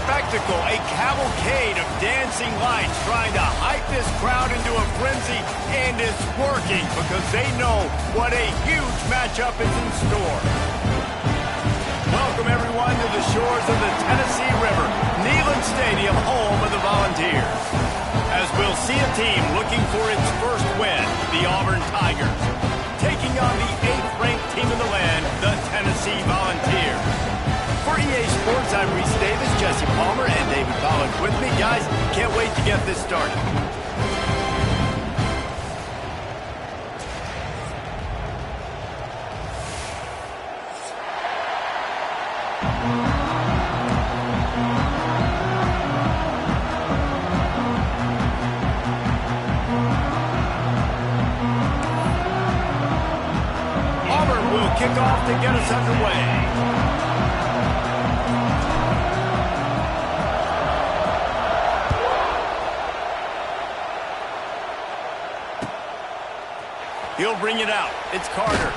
spectacle, a cavalcade of dancing lights trying to hype this crowd into a frenzy, and it's working because they know what a huge matchup is in store. Welcome, everyone, to the shores of the Tennessee River, Neyland Stadium, home of the Volunteers. As we'll see a team looking for its first win, the Auburn Tigers, taking on the 8th-ranked team in the land, the Tennessee Volunteers. For EA Sports, I'm Reese Davis, Jesse Palmer, and David Collins with me. Guys, can't wait to get this started. Auburn will kick off to get us underway. He'll bring it out. It's Carter.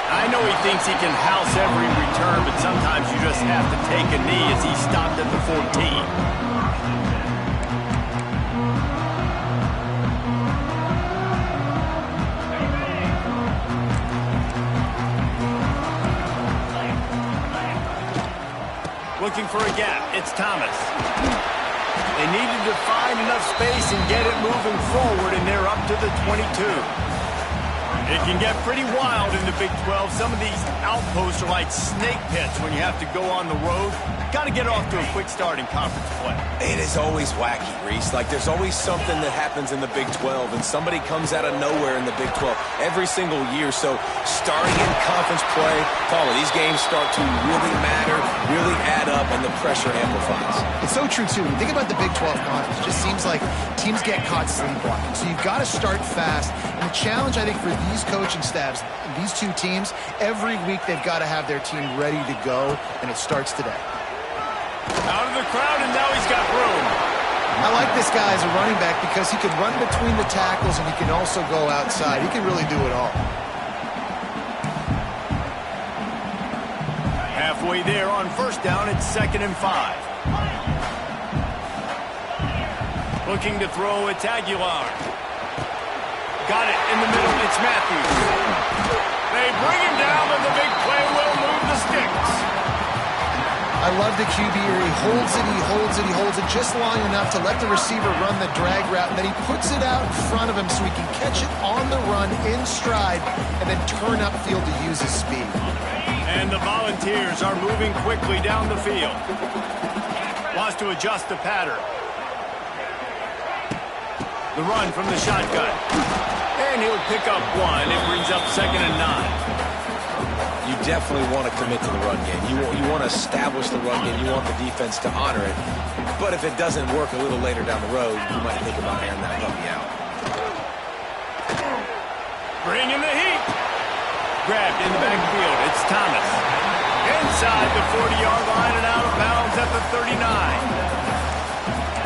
I know he thinks he can house every return, but sometimes you just have to take a knee as he stopped at the 14. Looking for a gap. It's Thomas. They needed to find enough space and get it moving forward, and they're up to the 22. It can get pretty wild in the Big 12. Some of these outposts are like snake pits when you have to go on the road. Got to get off to a quick start in conference play. It is always wacky, Reese. Like, there's always something that happens in the Big 12, and somebody comes out of nowhere in the Big 12 every single year. So, starting in conference play, Paula, these games start to really matter, really add up, and the pressure amplifies. It's so true, too. When you think about the Big 12 conference, it just seems like teams get caught sleepwalking. So, you've got to start fast. And the challenge, I think, for these coaching staffs, these two teams, every week they've got to have their team ready to go, and it starts today. Out of the crowd, and now he's got room. I like this guy as a running back because he can run between the tackles and he can also go outside. He can really do it all. Halfway there on first down, it's 2nd and 5. Looking to throw, it's Aguilar. Got it in the middle, it's Matthews. They bring him down, but the big play will move the sticks. I love the QB here. He holds it, he holds it, he holds it just long enough to let the receiver run the drag route, and then he puts it out in front of him so he can catch it on the run in stride and then turn upfield to use his speed. And the Volunteers are moving quickly down the field. Wants to adjust the pattern. The run from the shotgun. And he'll pick up one. It brings up 2nd and 9. You definitely want to commit to the run game. You want to establish the run game. You want the defense to honor it. But if it doesn't work a little later down the road, you might think about airing that puppy out. Bringing the heat. Grabbed in the backfield. It's Thomas. Inside the 40-yard line and out of bounds at the 39.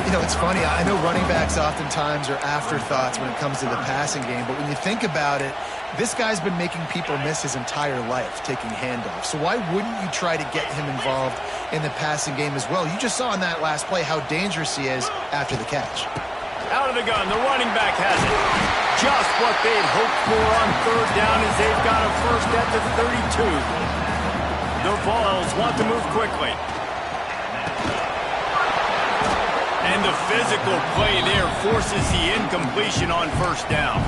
You know, it's funny. I know running backs oftentimes are afterthoughts when it comes to the passing game, but when you think about it, this guy's been making people miss his entire life taking handoffs. So why wouldn't you try to get him involved in the passing game as well? You just saw in that last play how dangerous he is after the catch. Out of the gun, the running back has it. Just what they'd hoped for on third down as they've got a first at the 32. The Vols want to move quickly. And the physical play there forces the incompletion on first down.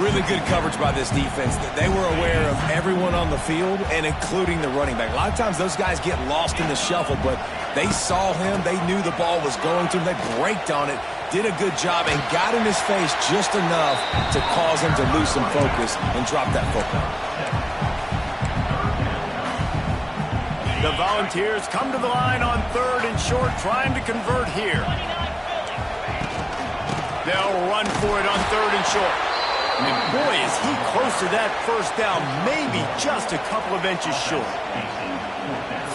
Really good coverage by this defense. They were aware of everyone on the field and including the running back. A lot of times those guys get lost in the shuffle, but they saw him. They knew the ball was going to him. They braked on it, did a good job, and got in his face just enough to cause him to lose some focus and drop that football. The Volunteers come to the line on 3rd and short, trying to convert here. They'll run for it on 3rd and short. And boy, is he close to that first down, maybe just a couple of inches short.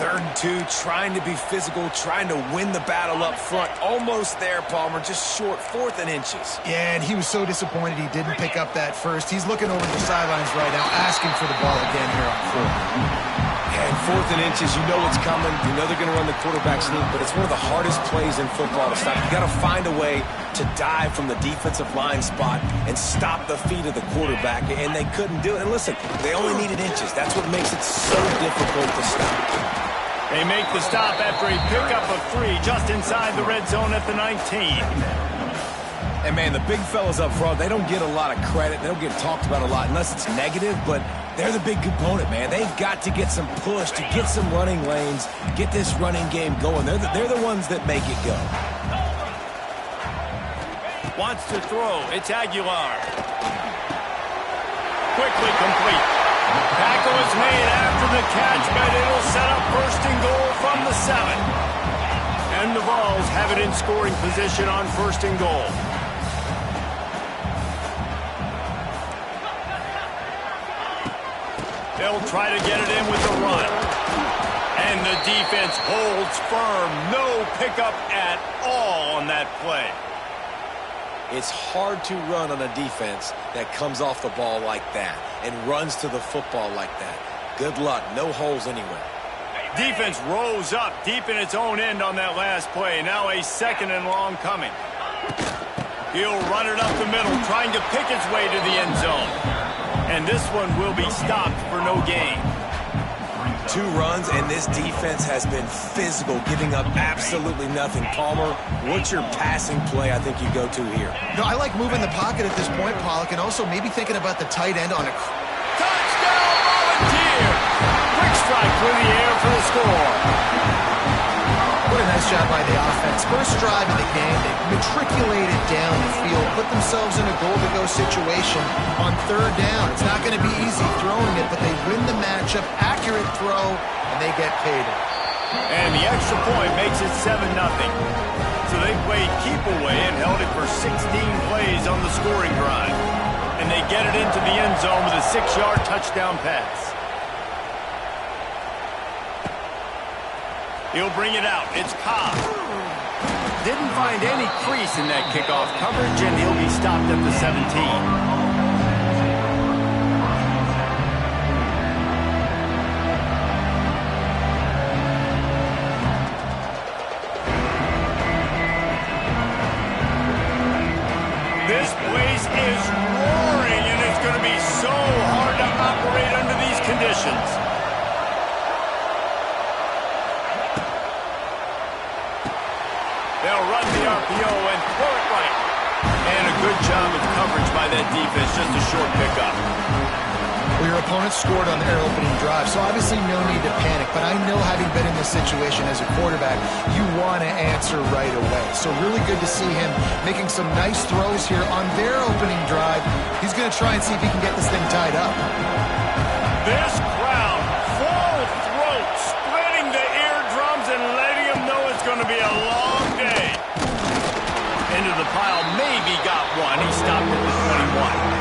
3rd and 2, trying to be physical, trying to win the battle up front. Almost there, Palmer, just short, 4th and inches. Yeah, and he was so disappointed he didn't pick up that first. He's looking over the sidelines right now, asking for the ball again here on 4th. And 4th and inches, you know what's coming. You know they're going to run the quarterback sneak, but it's one of the hardest plays in football to stop. You got to find a way to dive from the defensive line spot and stop the feet of the quarterback, and they couldn't do it. And listen, they only needed inches. That's what makes it so difficult to stop. They make the stop after a pickup of 3 just inside the red zone at the 19. And, man, the big fellas up front, they don't get a lot of credit. They don't get talked about a lot unless it's negative, but they're the big component, man. They've got to get some push, to get some running lanes, get this running game going. They're the ones that make it go. Wants to throw. It's Aguilar. Quickly complete. Tackle is made after the catch, but it'll set up 1st and goal from the 7. And the Vols have it in scoring position on 1st and goal. They'll try to get it in with the run. And the defense holds firm. No pickup at all on that play. It's hard to run on a defense that comes off the ball like that and runs to the football like that. Good luck. No holes anywhere. Defense rose up deep in its own end on that last play. Now a 2nd and long coming. He'll run it up the middle, trying to pick its way to the end zone. And this one will be stopped for no gain. 2 runs, and this defense has been physical, giving up absolutely nothing. Palmer, what's your passing play I think you go to here? No, I like moving the pocket at this point, Pollock, and also maybe thinking about the tight end on a... Touchdown, Volunteer! Quick strike through the air for the score. What a nice job by the offense. First drive of the game, they matriculated down the field, put themselves in a goal-to-go situation on 3rd down. It's not going to be easy throwing it, but they win the matchup, accurate throw, and they get paid. And the extra point makes it 7-0. So they played keep away and held it for 16 plays on the scoring drive. And they get it into the end zone with a 6-yard touchdown pass. He'll bring it out. It's Cobb. Didn't find any crease in that kickoff coverage, and he'll be stopped at the 17. This place is roaring, and it's going to be so hard to operate under these conditions. They'll run the RPO and throw it right. And a good job of coverage by that defense, just a short pickup. Well, your opponent scored on their opening drive, so obviously no need to panic. But I know, having been in this situation as a quarterback, you want to answer right away. So really good to see him making some nice throws here on their opening drive. He's going to try and see if he can get this thing tied up. This crowd, full throat, splitting the eardrums and letting him know it's going to be a long day. Into the pile, maybe got one. He stopped at the 21.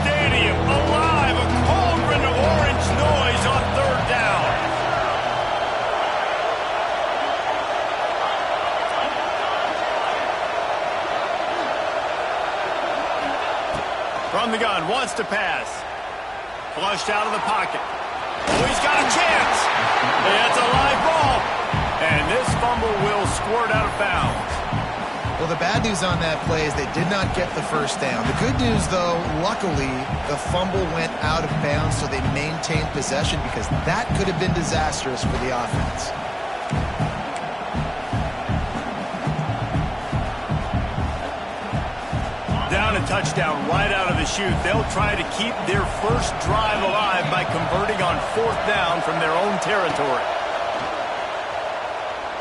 Stadium alive, a cauldron of orange noise on 3rd down. From the gun, wants to pass. Flushed out of the pocket. Oh, he's got a chance. It's a live ball. And this fumble will squirt out of bounds. Well, the bad news on that play is they did not get the first down. The good news, though, luckily, the fumble went out of bounds, so they maintained possession, because that could have been disastrous for the offense. Down a touchdown right out of the chute. They'll try to keep their first drive alive by converting on 4th down from their own territory.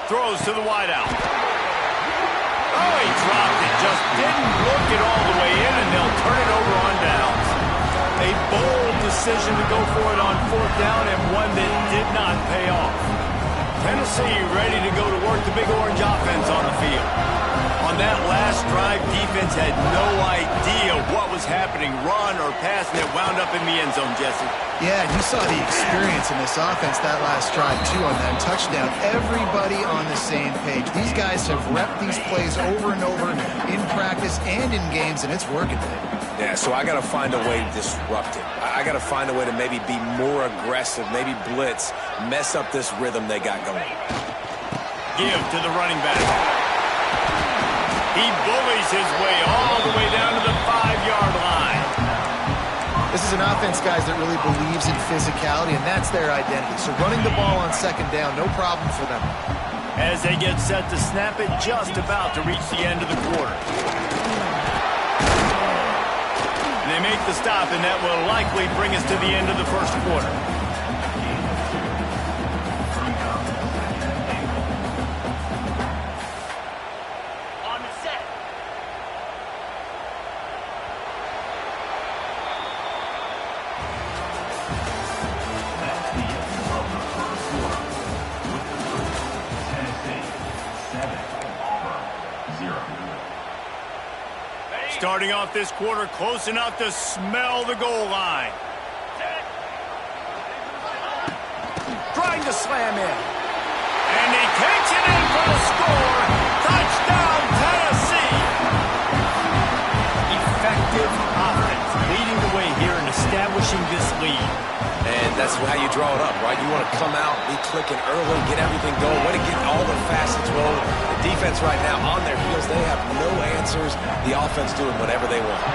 Throws to the wideout. Oh, he dropped it. Just didn't look it all the way in, and they'll turn it over on downs. A bold decision to go for it on 4th down, and one that did not pay off. Tennessee ready to go to work the Big Orange offense on the field. On that last drive, defense had no idea what was was happening, run or pass, and it wound up in the end zone, Jesse. Yeah, you saw the experience in this offense that last drive, too, on that touchdown. Everybody on the same page. These guys have repped these plays over and over in practice and in games, and it's working. Yeah, so I got to find a way to disrupt it. I got to find a way to maybe be more aggressive, maybe blitz, mess up this rhythm they got going. Give to the running back. He bullies his way all the way down to the 5-yard line. This is an offense, guys, that really believes in physicality, and that's their identity. So running the ball on second down, no problem for them. As they get set to snap it, just about to reach the end of the quarter. And they make the stop, and that will likely bring us to the end of the first quarter. Starting off this quarter close enough to smell the goal line. Trying to slam in. And he takes it in for the score. Touchdown, Tennessee. Effective offense leading the way here and establishing this lead. And that's how you draw it up, right? You want to come out, be clicking early, get everything going, way to get all the facets rolling. The defense right now on their heels, they have no answers. The offense doing whatever they want.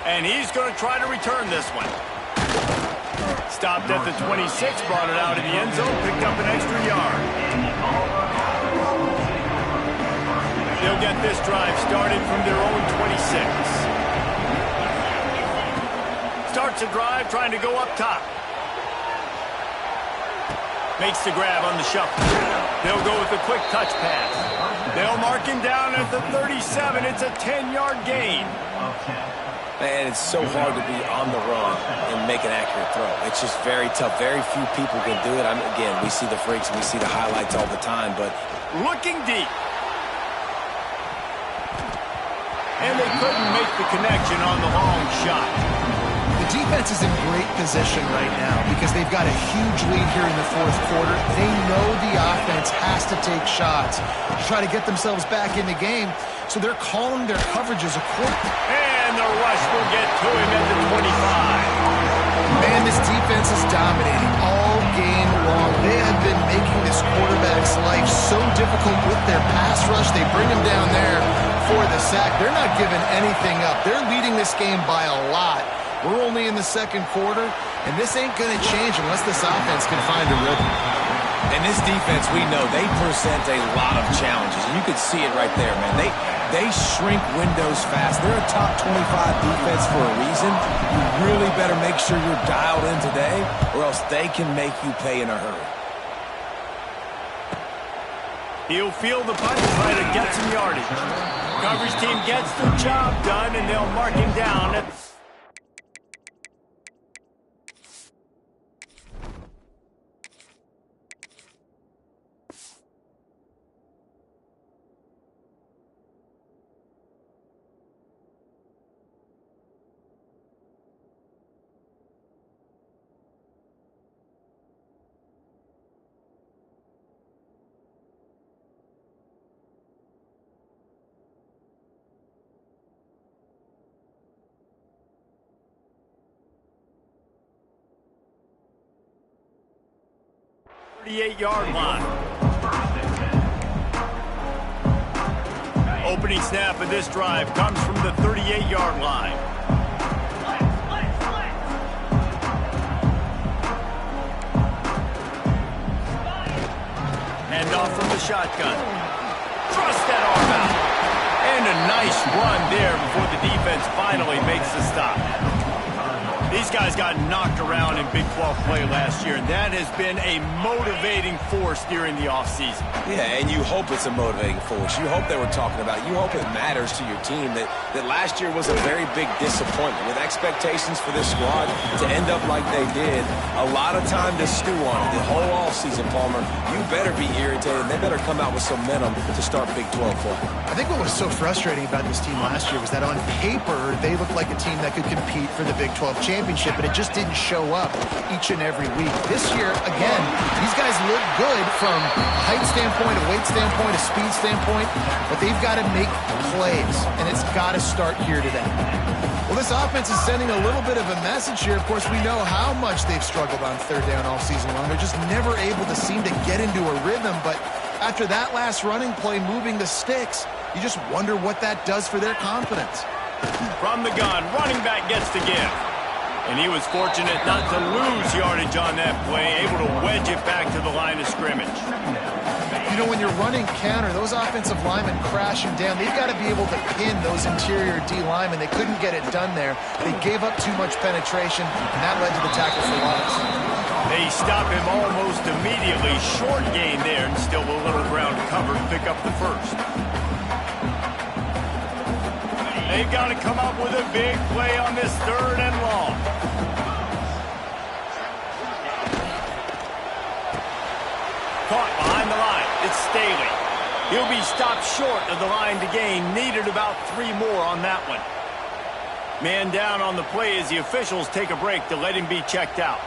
And he's going to try to return this one. Stopped at the 26, brought it out in the end zone, picked up an extra yard. They'll get this drive started from their own 26. Starts a drive trying to go up top. Makes the grab on the shuffle. They'll go with a quick touch pass. They'll mark him down at the 37. It's a 10-yard gain. And it's so hard to be on the run and make an accurate throw. It's just very tough. Very few people can do it. Again, we see the freaks and we see the highlights all the time, but looking deep. And they couldn't make the connection on the long shot. The defense is in great position right now because they've got a huge lead here in the fourth quarter. They know the offense has to take shots to try to get themselves back in the game, so they're calling their coverages accordingly. And the rush will get to him at the 25. Man, this defense is dominating all game long. They have been making this quarterback's life so difficult with their pass rush. They bring him down there for the sack. They're not giving anything up. They're leading this game by a lot. We're only in the second quarter, and this ain't going to change unless this offense can find a rhythm. And this defense, we know, they present a lot of challenges. And you can see it right there, man. They shrink windows fast. They're a top 25 defense for a reason. You really better make sure you're dialed in today, or else they can make you pay in a hurry. He'll feel the punch, try to get some yardage. Coverage team gets the job done, and they'll mark him down at the 38-yard line. Opening snap of this drive comes from the 38-yard line. Hand off from the shotgun. Thrust that arm out. And a nice run there before the defense finally makes the stop. These guys got knocked around in Big 12 play last year, and that has been a motivating force during the offseason. Yeah, and you hope it's a motivating force. You hope they were talking about, you hope it matters to your team that last year was a very big disappointment. With expectations for this squad to end up like they did, a lot of time to stew on it. The whole offseason, Palmer, you better be irritated. They better come out with some momentum to start Big 12 play. I think what was so frustrating about this team last year was that on paper, they looked like a team that could compete for the Big 12 championship, but it just didn't show up each and every week. This year, again, these guys look good from a height standpoint, a weight standpoint, a speed standpoint, but they've got to make plays, and it's got to start here today. Well, this offense is sending a little bit of a message here. Of course, we know how much they've struggled on third down all season long. They're just never able to seem to get into a rhythm, but after that last running play moving the sticks, you just wonder what that does for their confidence. From the gun, running back gets to give. And he was fortunate not to lose yardage on that play, able to wedge it back to the line of scrimmage. You know, when you're running counter, those offensive linemen crashing down, they've got to be able to pin those interior D linemen. They couldn't get it done there. They gave up too much penetration, and that led to the tackle for loss. They stop him almost immediately. Short gain there, and still a little ground covered to pick up the first. They've got to come up with a big play on this third and long. Caught behind the line. It's Staley. He'll be stopped short of the line to gain. Needed about 3 more on that one. Man down on the play as the officials take a break to let him be checked out.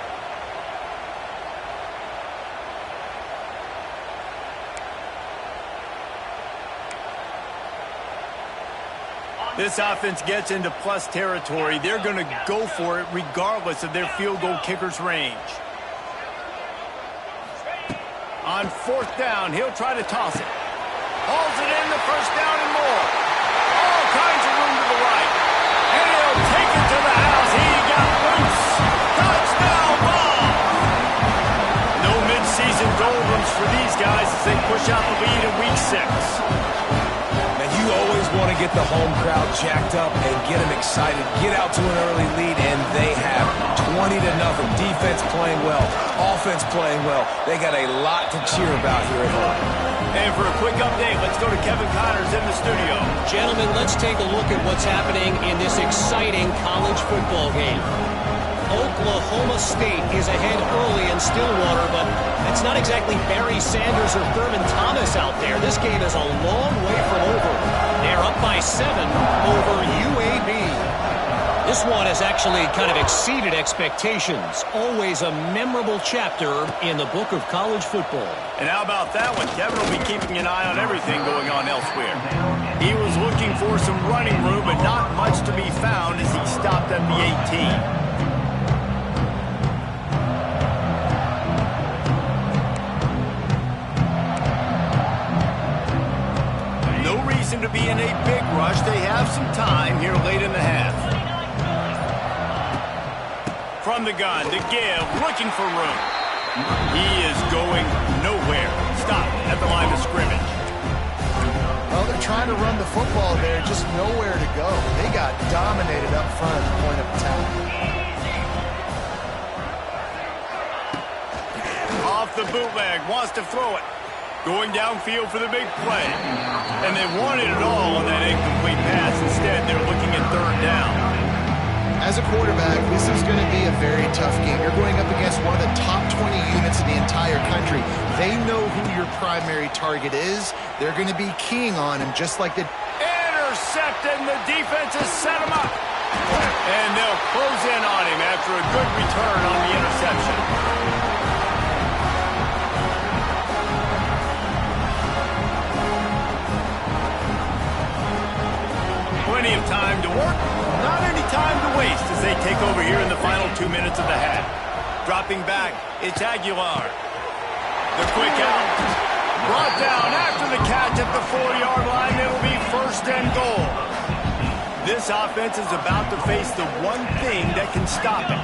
This offense gets into plus territory. They're going to go for it regardless of their field goal kicker's range. On fourth down, he'll try to toss it. Hauls it in, the first down and more. All kinds of room to the right. And he'll take it to the house. He got loose. Touchdown ball. No midseason doldrums for these guys as they push out the lead in week 6. You always want to get the home crowd jacked up and get them excited, get out to an early lead, and they have 20-0. Defense playing well, offense playing well. They got a lot to cheer about here at home. And for a quick update, let's go to Kevin Connors in the studio. Gentlemen, let's take a look at what's happening in this exciting college football game. Oklahoma State is ahead early in Stillwater, but it's not exactly Barry Sanders or Thurman Thomas out there. This game is a long way from over. They're up by 7 over UAB. This one has actually kind of exceeded expectations. Always a memorable chapter in the book of college football. And how about that one? Kevin will be keeping an eye on everything going on elsewhere. He was looking for some running room, but not much to be found as he stopped at the 18. To be in a big rush. They have some time here late in the half. From the gun to give, looking for room. He is going nowhere. Stop at the line of scrimmage. Well, they're trying to run the football there, just nowhere to go. They got dominated up front at the point of attack. Off the bootleg, wants to throw it. Going downfield for the big play. And they wanted it all on that incomplete pass. Instead, they're looking at third down. As a quarterback, this is going to be a very tough game. You're going up against one of the top 20 units in the entire country. They know who your primary target is. They're going to be keying on him just like the... Intercepted, and the defense has set him up. And they'll close in on him after a good return on the interception. Plenty of time to work, not any time to waste as they take over here in the final 2 minutes of the half. Dropping back, it's Aguilar. The quick out. Brought down after the catch at the 4-yard line. It'll be first and goal. This offense is about to face the one thing that can stop it.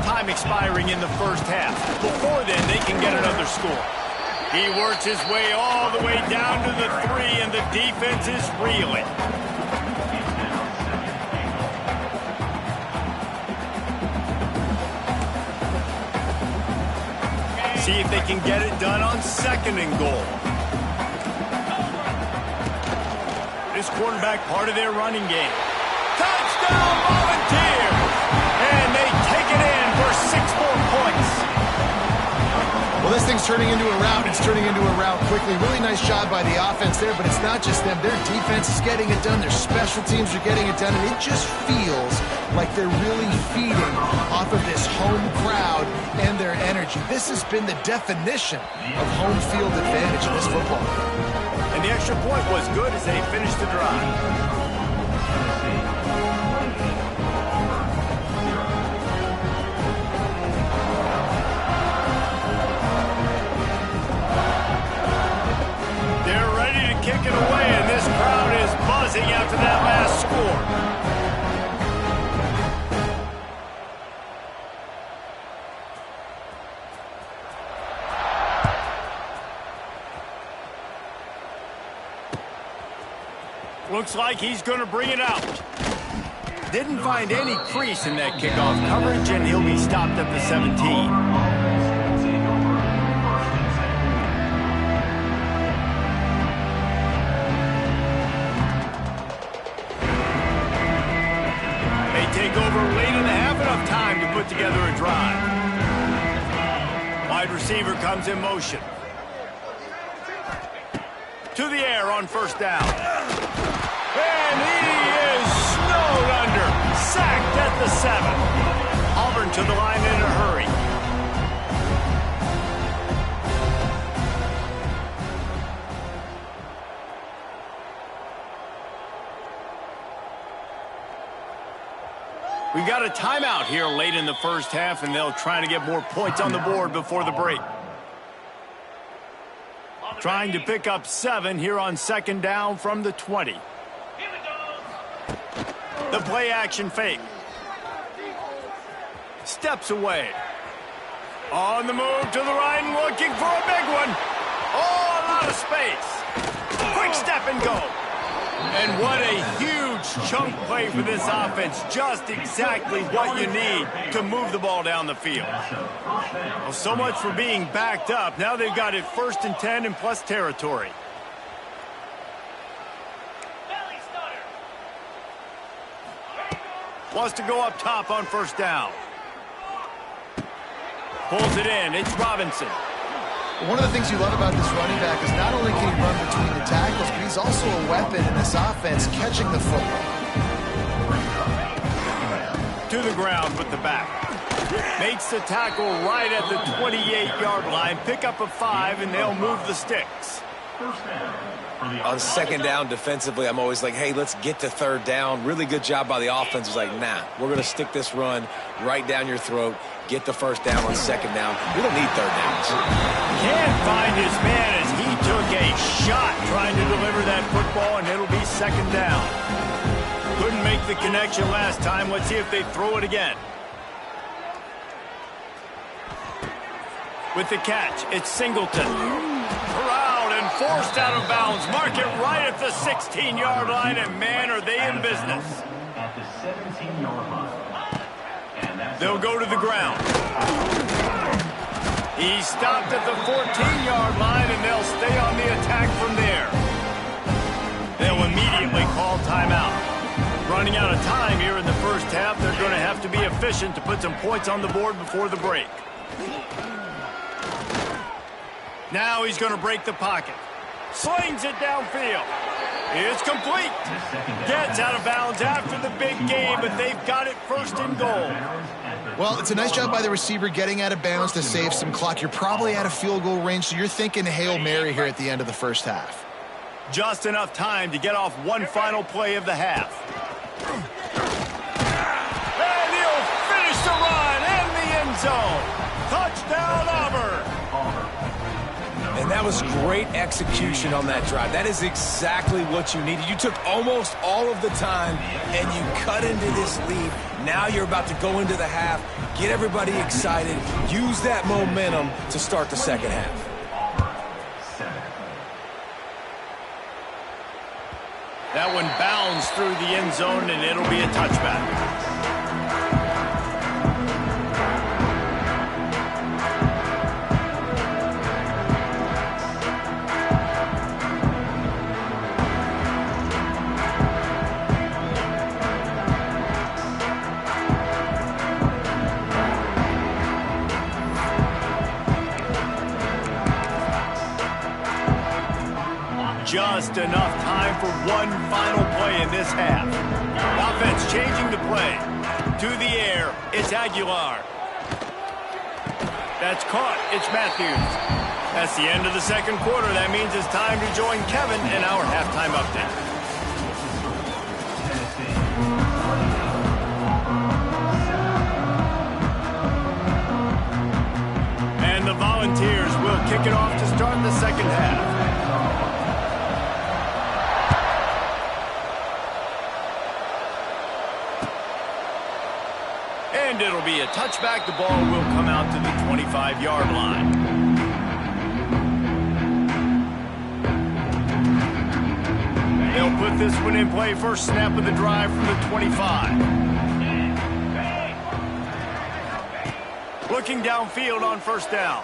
Time expiring in the first half. Before then, they can get another score. He works his way all the way down to the 3, and the defense is reeling. See if they can get it done on 2nd and goal. This quarterback part of their running game. Touchdown, Volunteers! And they take it in for 6 more points. Well, this thing's turning into a rout. It's turning into a rout quickly. Really nice job by the offense there, but it's not just them. Their defense is getting it done. Their special teams are getting it done, and it just feels like they're really feeding off of this home crowd and their energy. This has been the definition of home field advantage in this football game. And the extra point was good as they finished the drive. Kick it away, and this crowd is buzzing after that last score. Looks like he's going to bring it out. Didn't find any crease in that kickoff coverage, and he'll be stopped at the 17. Take over late in the half, enough time to put together a drive. Wide receiver comes in motion. To the air on 1st down. And he is snowed under. Sacked at the 7. Auburn to the line in a hurry. We've got a timeout here late in the 1st half, and they'll try to get more points on the board before the break. Trying to pick up 7 here on 2nd down from the 20. The play action fake. Steps away. On the move to the right and looking for a big one. Oh, a lot of space. Quick step and go. And what a huge chunk play for this offense. Just exactly what you need to move the ball down the field. Well, so much for being backed up. Now they've got it 1st and 10 and plus territory. Wants to go up top on 1st down. Pulls it in. It's Robinson. One of the things you love about this running back is not only can he run between the tackles, but he's also a weapon in this offense catching the football. To the ground with the back. Makes the tackle right at the 28-yard line. Pick up a 5, and they'll move the sticks. On 2nd down defensively, I'm always like, hey, let's get to 3rd down. Really good job by the offense. It's like, nah, we're going to stick this run right down your throat. Get the 1st down on 2nd down. We don't need 3rd downs. Can't find his man as he took a shot trying to deliver that football, and it'll be 2nd down. Couldn't make the connection last time. Let's see if they throw it again. With the catch, it's Singleton. Corralled and forced out of bounds. Mark it right at the 16-yard line, and man, are they in business. At the 17-yard line. They'll go to the ground. He stopped at the 14-yard line, and they'll stay on the attack from there. They'll immediately call timeout. Running out of time here in the 1st half, they're going to have to be efficient to put some points on the board before the break. Now he's going to break the pocket. Slings it downfield. It's complete. Gets out of bounds after the big game, but they've got it 1st and goal. Well, it's a nice job by the receiver getting out of bounds to save some clock. You're probably out of field goal range, so you're thinking Hail Mary here at the end of the 1st half. Just enough time to get off one final play of the half. And he'll finish the run in the end zone. Touchdown, Auburn. And that was great execution on that drive. That is exactly what you needed. You took almost all of the time, and you cut into this lead. Now you're about to go into the half, get everybody excited, use that momentum to start the 2nd half. That one bounds through the end zone, and it'll be a touchback. Just enough time for one final play in this half. Offense changing the play. To the air, it's Aguilar. That's caught. It's Matthews. That's the end of the second quarter. That means it's time to join Kevin in our halftime update. And the Volunteers will kick it off to start the second half. And it'll be a touchback. The ball will come out to the 25-yard line. They'll put this one in play. First snap of the drive from the 25. Looking downfield on first down.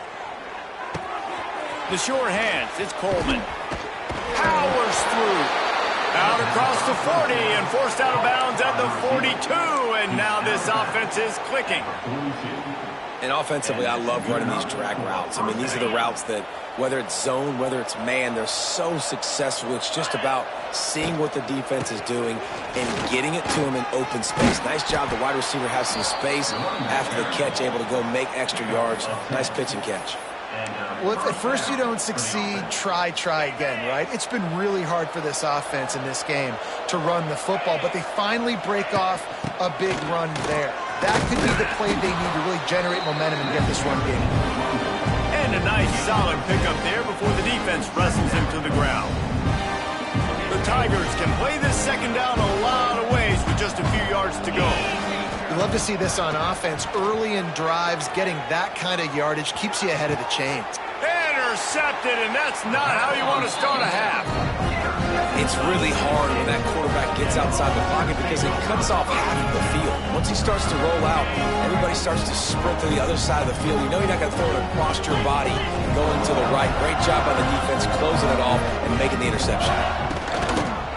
The sure hands. It's Coleman. Powers through. Out across the 40 and forced out of bounds at the 42. And now this offense is clicking. And offensively, I love running these drag routes. I mean, these are the routes that, whether it's zone, whether it's man, they're so successful. It's just about seeing what the defense is doing and getting it to them in open space. Nice job. The wide receiver has some space after the catch, able to go make extra yards. Nice pitch and catch. Well, if at first you don't succeed, try again, right? It's been really hard for this offense in this game to run the football, but they finally break off a big run there. That could be the play they need to really generate momentum and get this run game. And a nice solid pickup there before the defense wrestles him to the ground. The Tigers can play this second down a lot of ways with just a few yards to go. You love to see this on offense. Early in drives, getting that kind of yardage keeps you ahead of the chains. Intercepted, and that's not how you want to start a half. It's really hard when that quarterback gets outside the pocket because it cuts off half of the field. Once he starts to roll out, everybody starts to sprint to the other side of the field. You know you're not going to throw it across your body going to the right. Great job by the defense closing it off and making the interception.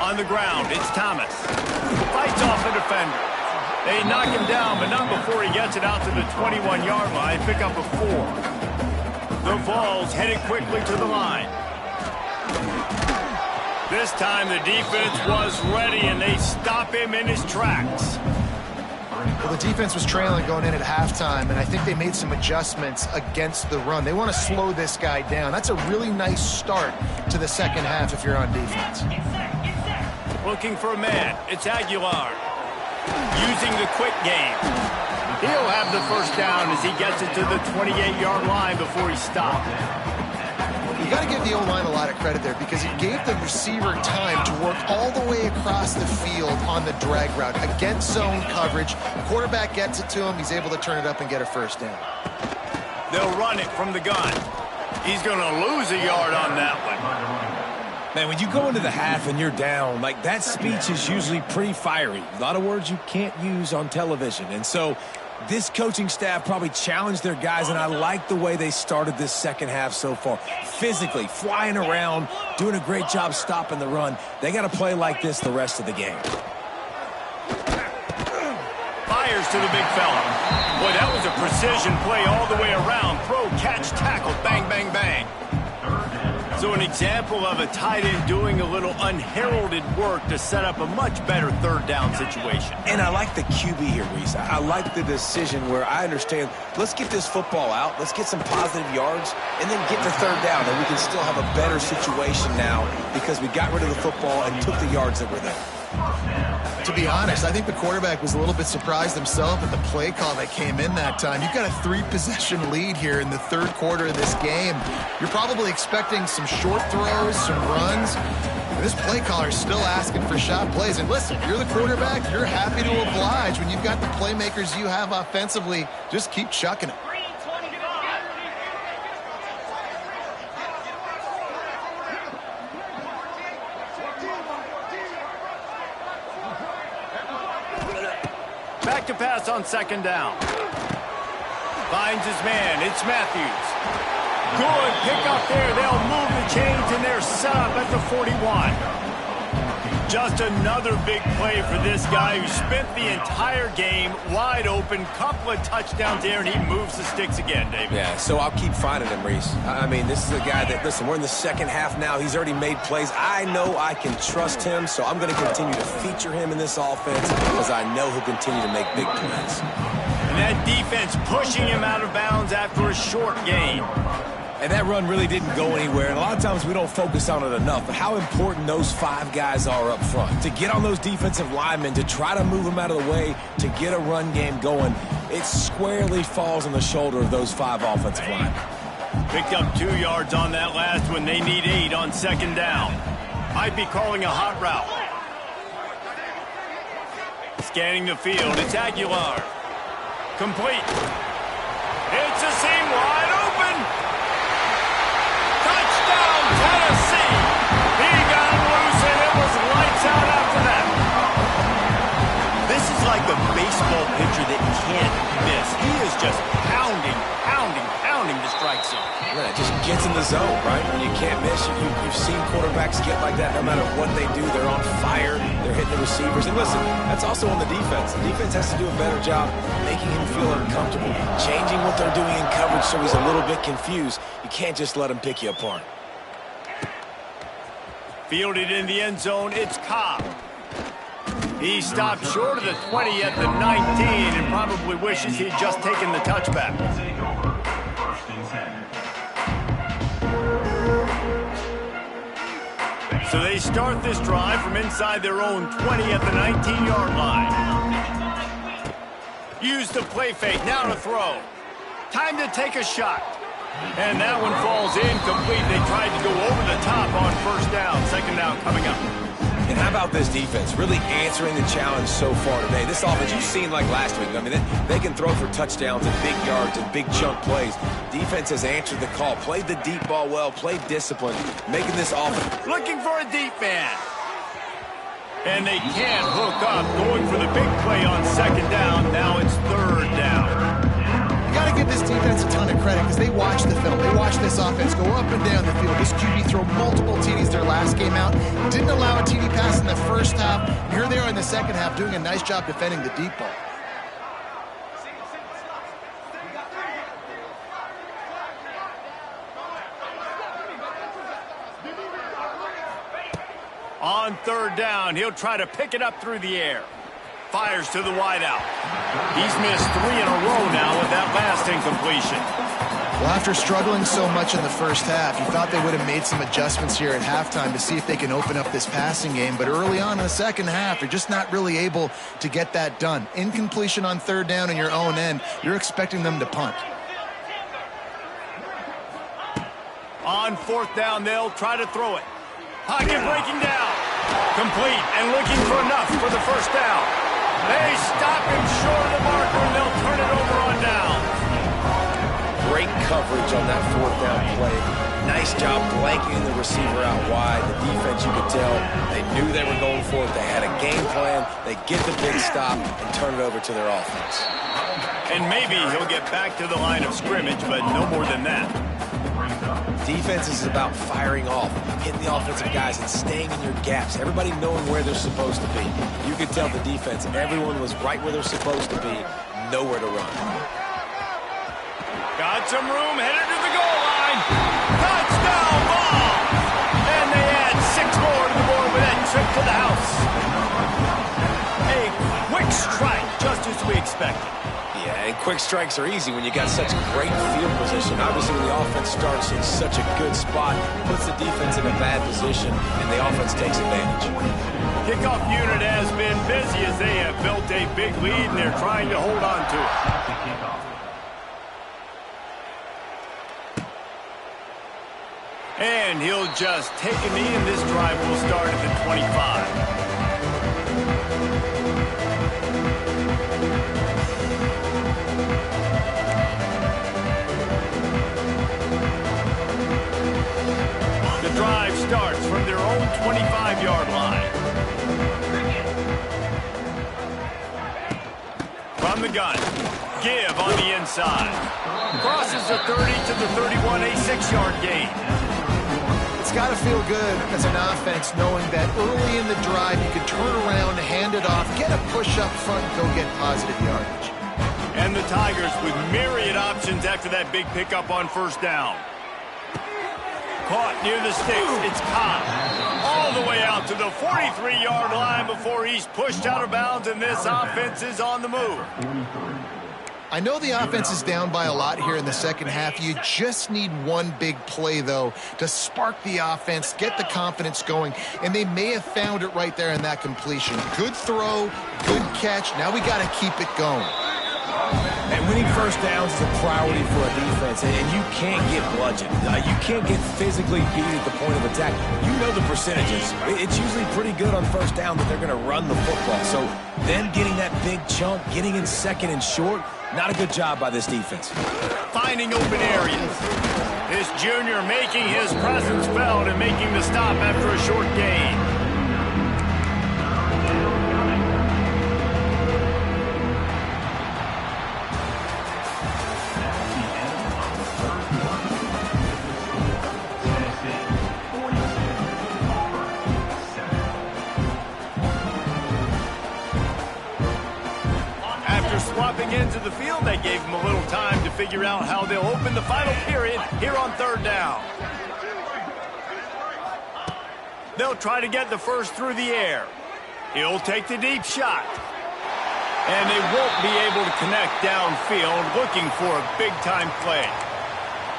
On the ground, it's Thomas. Fights off the defender. They knock him down, but not before he gets it out to the 21-yard line. Pick up a 4. The Vols headed quickly to the line. This time the defense was ready, and they stop him in his tracks. Well, the defense was trailing going in at halftime, and I think they made some adjustments against the run. They want to slow this guy down. That's a really nice start to the second half if you're on defense. Looking for a man. It's Aguilar. Using the quick game. He'll have the first down as he gets it to the 28-yard line before he stopped. You got to give the O-line a lot of credit there because it gave the receiver time to work all the way across the field on the drag route against zone coverage. The quarterback gets it to him. He's able to turn it up and get a first down. They'll run it from the gun. He's going to lose a yard on that one. Man, when you go into the half and you're down, like that speech is usually pretty fiery. A lot of words you can't use on television. And so this coaching staff probably challenged their guys, and I like the way they started this second half so far. Physically, flying around, doing a great job stopping the run. They got to play like this the rest of the game. Fires to the big fella. Boy, that was a precision play all the way around. Throw, catch, tackle, bang, bang, bang. So an example of a tight end doing a little unheralded work to set up a much better third down situation. And I like the QB here, Reese. I like the decision where I understand, let's get this football out, let's get some positive yards, and then get to third down, and we can still have a better situation now because we got rid of the football and took the yards that were there. To be honest, I think the quarterback was a little bit surprised himself at the play call that came in that time. You've got a 3-possession lead here in the third quarter of this game. You're probably expecting some short throws, some runs. And this play caller is still asking for shot plays. And listen, you're the quarterback. You're happy to oblige. When you've got the playmakers you have offensively, just keep chucking it. Back to pass on second down. Finds his man. It's Matthews. Good pick up there. They'll move the chains, and they're set up at the 41. Just another big play for this guy who spent the entire game wide open. Couple of touchdowns there, and he moves the sticks again, David. Yeah, so I'll keep finding him, Reese. I mean, this is a guy that, listen, we're in the second half now. He's already made plays. I know I can trust him, so I'm going to continue to feature him in this offense because I know he'll continue to make big plays. And that defense pushing him out of bounds after a short gain. And that run really didn't go anywhere. And a lot of times we don't focus on it enough. But how important those 5 guys are up front. To get on those defensive linemen, to try to move them out of the way, to get a run game going, it squarely falls on the shoulder of those 5 offensive linemen. Picked up 2 yards on that last one. They need 8 on second down. Might be calling a hot route. Scanning the field. It's Aguilar. Complete. It's a seam wide open. Touchdown, Tennessee! He got him loose, and it was lights out after that. This is like a baseball pitcher that can't miss. He is just pounding the strike zone. Yeah, it just gets in the zone, right? When you can't miss, you've seen quarterbacks get like that no matter what they do. They're on fire. They're hitting the receivers. And listen, that's also on the defense. The defense has to do a better job making him feel uncomfortable, changing what they're doing in coverage so he's a little bit confused. You can't just let him pick you apart. Fielded in the end zone, it's Cobb. He stopped short of the 20 at the 19 and probably wishes he'd just taken the touchback. So they start this drive from inside their own 20 at the 19-yard line. Use the play fake, now to throw. Time to take a shot. And that one falls incomplete. They tried to go over the top on first down. Second down coming up. And how about this defense really answering the challenge so far today? This offense, you've seen like last week. I mean, they can throw for touchdowns and big yards and big chunk plays. Defense has answered the call, played the deep ball well, played discipline, making this offense. Looking for a deep man. And they can't hook up. Going for the big play on second down. Now it's third down. You got to give this defense a ton of credit because they watch the film. They watch this offense go up and down the field. This QB throw multiple TDs their last game out. Didn't allow a TD pass in the first half. Here they are in the second half doing a nice job defending the deep ball. On third down, he'll try to pick it up through the air. Fires to the wideout. He's missed 3 in a row now with that last incompletion. Well, after struggling so much in the first half, you thought they would have made some adjustments here at halftime to see if they can open up this passing game. But early on in the second half, they're just not really able to get that done. Incompletion on third down in your own end, you're expecting them to punt. On fourth down, they'll try to throw it. Pocket breaking down. Complete and looking for enough for the first down. They stop him short of the marker, and they'll turn it over on down. Great coverage on that fourth down play. Nice job blanketing the receiver out wide. The defense, you could tell, they knew they were going for it. They had a game plan. They get the big stop and turn it over to their offense. And maybe he'll get back to the line of scrimmage, but no more than that. Defense is about firing off, hitting the offensive guys, and staying in your gaps. Everybody knowing where they're supposed to be. You could tell the defense, everyone was right where they're supposed to be, nowhere to run. Got some room, headed to the goal line. Touchdown ball! And they add 6 more to the board with that trip to the house. A quick strike, just as we expected. Yeah, and quick strikes are easy when you got such great field position. Obviously, when the offense starts in such a good spot, puts the defense in a bad position, and the offense takes advantage. Kickoff unit has been busy as they have built a big lead, and they're trying to hold on to it. And he'll just take a knee, and this drive will start at the 25. Drive starts from their own 25-yard line. From the gun, give on the inside. Crosses the 30 to the 31, a 6-yard gain. It's got to feel good as an offense knowing that early in the drive you can turn around, hand it off, get a push up front, and go get positive yardage. And the Tigers with myriad options after that big pickup on first down. Caught near the sticks. It's caught all the way out to the 43-yard line before he's pushed out of bounds, and this offense is on the move. I know the offense is down by a lot here in the second half. You just need one big play, though, to spark the offense, get the confidence going, and they may have found it right there in that completion. Good throw, good catch. Now we got to keep it going. And winning first downs is a priority for a defense, and you can't get bludgeoned. You can't get physically beat at the point of attack. You know the percentages. It's usually pretty good on first down that they're going to run the football. So them getting that big chunk, getting in second and short, not a good job by this defense. Finding open areas. This junior making his presence felt and making the stop after a short gain. Swapping into the field, they gave him a little time to figure out how they'll open the final period here on third down. They'll try to get the first through the air. He'll take the deep shot. And they won't be able to connect downfield, looking for a big-time play.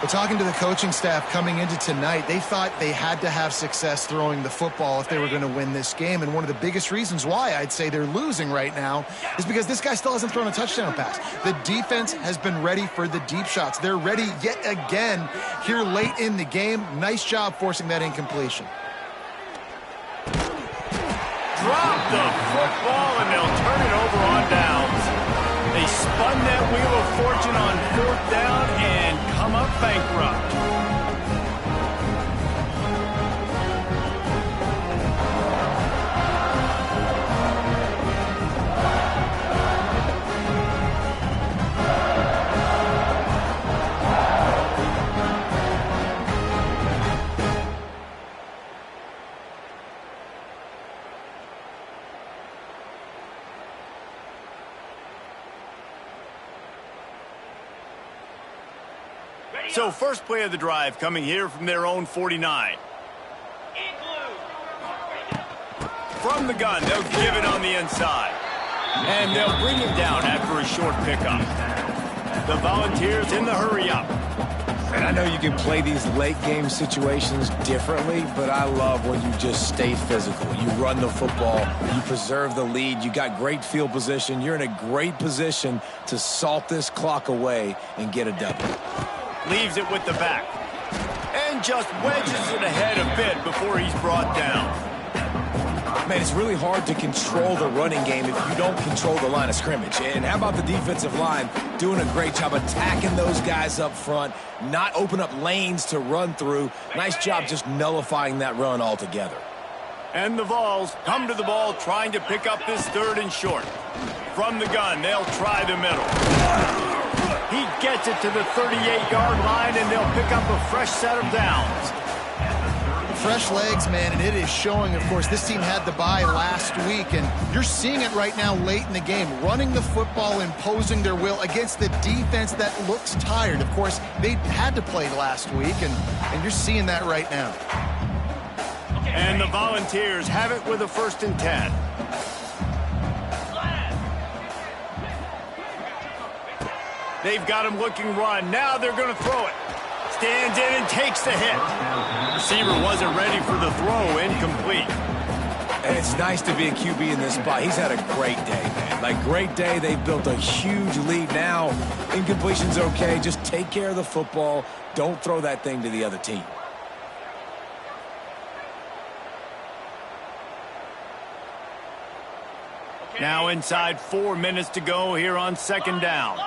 But talking to the coaching staff coming into tonight, they thought they had to have success throwing the football if they were going to win this game. And one of the biggest reasons why I'd say they're losing right now is because this guy still hasn't thrown a touchdown pass. The defense has been ready for the deep shots. They're ready yet again here late in the game. Nice job forcing that incompletion. Drop the football, and they'll turn it over on downs. They spun that wheel of fortune on fourth down and come up bankrupt. So first play of the drive coming here from their own 49. From the gun, they'll give it on the inside. And they'll bring him down after a short pickup. The Volunteers in the hurry-up. And I know you can play these late-game situations differently, but I love when you just stay physical. You run the football, you preserve the lead, you got great field position. You're in a great position to salt this clock away and get a W. Leaves it with the back. And just wedges it ahead a bit before he's brought down. Man, it's really hard to control the running game if you don't control the line of scrimmage. And how about the defensive line doing a great job attacking those guys up front, not open up lanes to run through. Nice job just nullifying that run altogether. And the Vols come to the ball trying to pick up this third and short. From the gun, they'll try the middle. He gets it to the 38-yard line, and they'll pick up a fresh set of downs. Fresh legs, man, and it is showing, of course. This team had the bye last week, and you're seeing it right now late in the game. Running the football, imposing their will against the defense that looks tired. Of course, they had to play last week, and you're seeing that right now. And the Volunteers have it with a 1st and 10. They've got him looking run. Now they're going to throw it. Stands in and takes the hit. Receiver wasn't ready for the throw. Incomplete. And it's nice to be a QB in this spot. He's had a great day, man. Like, great day. They've built a huge lead now. Incompletion's okay. Just take care of the football. Don't throw that thing to the other team. Now inside 4 minutes to go here on 2nd down.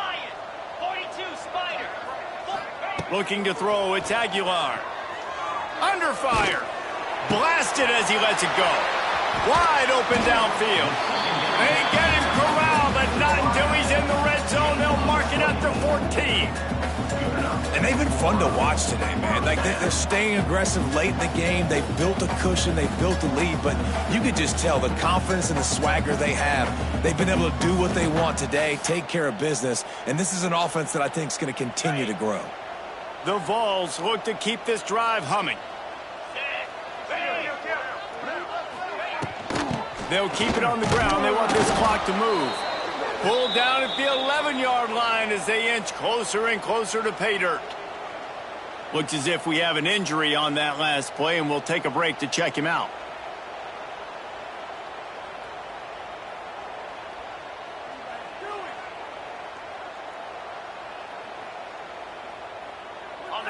Looking to throw, it's Aguilar. Under fire. Blasted as he lets it go. Wide open downfield. They get him corralled, but not until he's in the red zone. They'll mark it at the 14. And And they've been fun to watch today, man. Like, they're staying aggressive late in the game. They've built a cushion. They've built a lead. But you could just tell the confidence and the swagger they have. They've been able to do what they want today, take care of business. And this is an offense that I think is going to continue to grow. The Vols look to keep this drive humming. They'll keep it on the ground. They want this clock to move. Pulled down at the 11-yard line as they inch closer and closer to pay dirt. Looks as if we have an injury on that last play, and we'll take a break to check him out.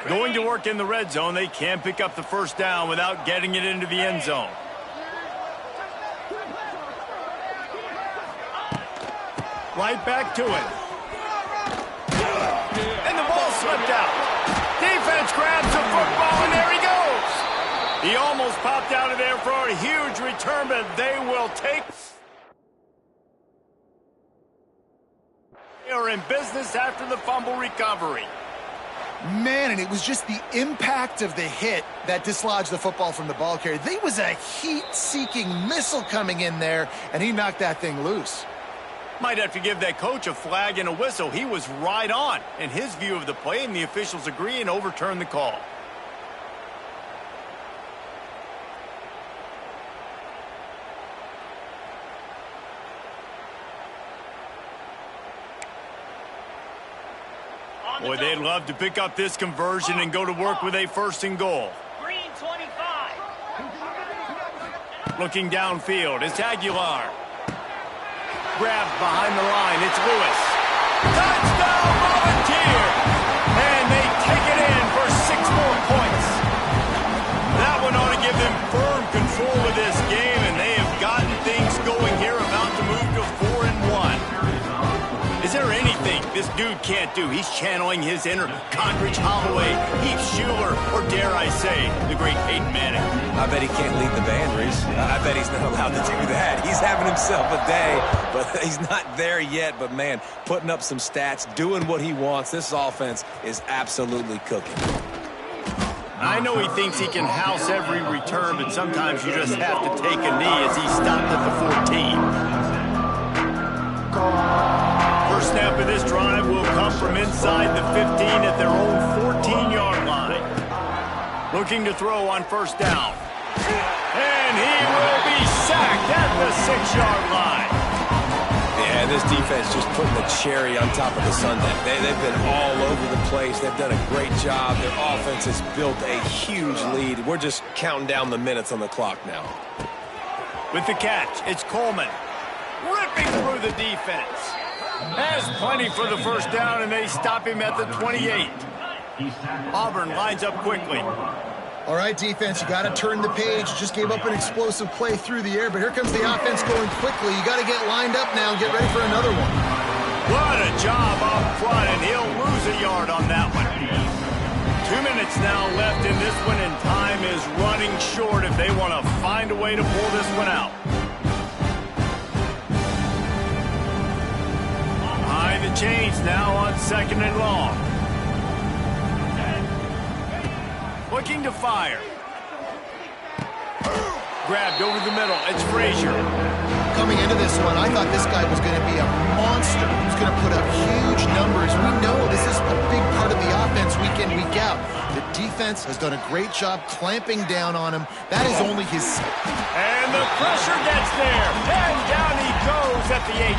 Going to work in the red zone. They can't pick up the first down without getting it into the end zone. Right back to it. And the ball slipped out. Defense grabs the football, and there he goes. He almost popped out of there for a huge return, but they will take. They are in business after the fumble recovery. Man, and it was just the impact of the hit that dislodged the football from the ball carrier. There was a heat-seeking missile coming in there, and he knocked that thing loose. Might have to give that coach a flag and a whistle. He was right on in his view of the play, and the officials agree and overturn the call. Boy, they'd love to pick up this conversion and go to work with a 1st and goal. Green 25. Looking downfield, it's Aguilar. Grabbed behind the line, it's Lewis. Touchdown, Volunteer! And they take it in for 6 more points. That one ought to give them firm control of this game, and they have gotten things going here, about to move to 4-1. Is there anything this dude can't do? He's channeling his inner Condridge Holloway, Heath Schuler, or dare I say, the great Peyton Manning. I bet he can't lead the band, Reese. I bet he's not allowed to do that. He's having himself a day, but he's not there yet. But, man, putting up some stats, doing what he wants. This offense is absolutely cooking. I know he thinks he can house every return, but sometimes you just have to take a knee as he stopped at the 14. First snap of this drive will come from inside the 15 at their own 14-yard line. Looking to throw on 1st down. And he will be sacked at the 6-yard line. Yeah, this defense just putting the cherry on top of the sundae. They've been all over the place. They've done a great job. Their offense has built a huge lead. We're just counting down the minutes on the clock now. With the catch, it's Coleman. Ripping through the defense. Has plenty for the 1st down, and they stop him at the 28. Auburn lines up quickly. All right, defense, you got to turn the page. Just gave up an explosive play through the air, but here comes the offense going quickly. You got to get lined up now and get ready for another one. What a job up front, and he'll lose a yard on that one. 2 minutes now left in this one, and time is running short if they want to find a way to pull this one out. Behind the chains now on 2nd and long. Looking to fire. Grabbed over the middle. It's Frazier. Coming into this one, I thought this guy was going to be a monster. He was going to put up huge numbers. We know this is a big part of the offense week in, week out. The defense has done a great job clamping down on him. That is only his... And the pressure gets there. And down he goes at the 18.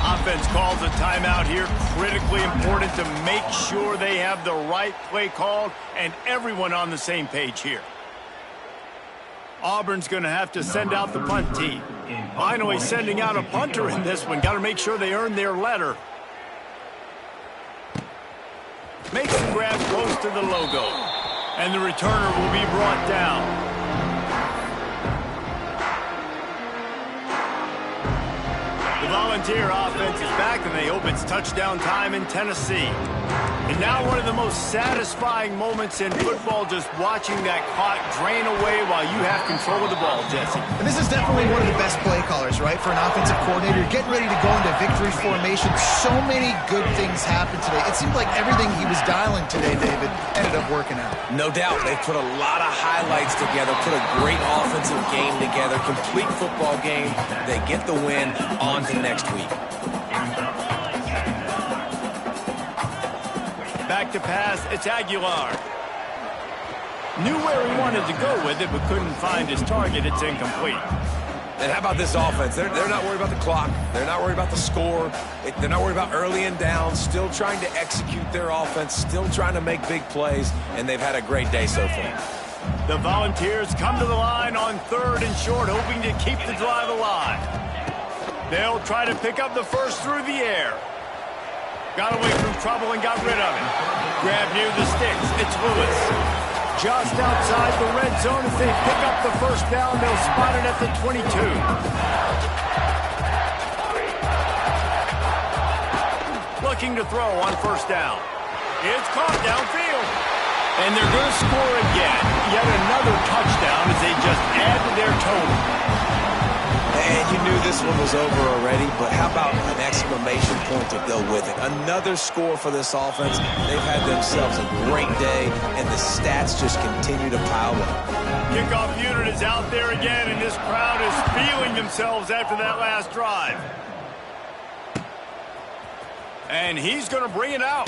Offense calls a timeout here. Critically important to make sure they have the right play called and everyone on the same page here. Auburn's going to have to send out the punt team. Finally sending out a punter in this one. Got to make sure they earn their letter. Makes the grab close to the logo. And the returner will be brought down. The Volunteer offense is back, and they hope it's touchdown time in Tennessee. And now one of the most satisfying moments in football, just watching that clock drain away while you have control of the ball, Jesse. And this is definitely one of the best play callers, right, for an offensive coordinator. Getting ready to go into victory formation. So many good things happened today. It seemed like everything he was dialing today, David, ended up working out. No doubt. They put a lot of highlights together, put a great offensive game together, complete football game. They get the win. On to next week. Back to pass, it's Aguilar. Knew where he wanted to go with it, but couldn't find his target. It's incomplete. And how about this offense? They're not worried about the clock. They're not worried about the score. They're not worried about early and down. Still trying to execute their offense. Still trying to make big plays. And they've had a great day so far. The Volunteers come to the line on 3rd and short, hoping to keep the drive alive. They'll try to pick up the first through the air. Got away from trouble and got rid of it. Grab near the sticks. It's Lewis. Just outside the red zone as they pick up the first down. They'll spot it at the 22. Looking to throw on first down. It's caught downfield. And they're going to score again. Yet another touchdown as they just add to their total. And you knew this one was over already, but how about an exclamation point to go with it? Another score for this offense. They've had themselves a great day, and the stats just continue to pile up. Kickoff unit is out there again, and this crowd is feeling themselves after that last drive. And he's going to bring it out.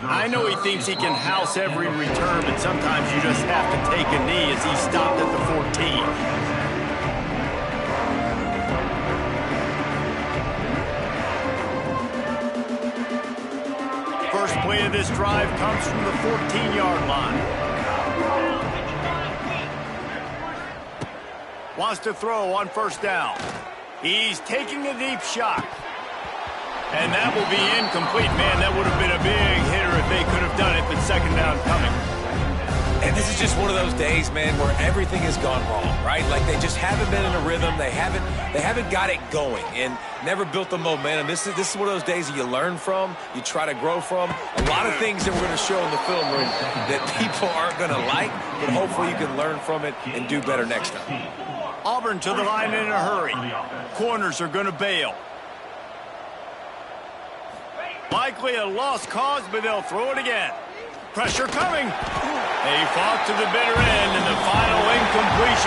I know he thinks he can house every return, but sometimes you just have to take a knee as he stopped at the 14. First play of this drive comes from the 14-yard line. Wants to throw on first down. He's taking a deep shot. And that will be incomplete. Man, that would have been a big hitter if they could have done it, but second down coming. And this is just one of those days, man, where everything has gone wrong, right? Like they just haven't been in a rhythm. They haven't got it going and never built the momentum. This is one of those days that you learn from, you try to grow from. A lot of things that we're going to show in the film room that people aren't going to like, but hopefully you can learn from it and do better next time. Auburn to the line in a hurry. Corners are going to bail. Likely a lost cause, but they'll throw it again. Pressure coming. They fought to the bitter end, and the final incompletion.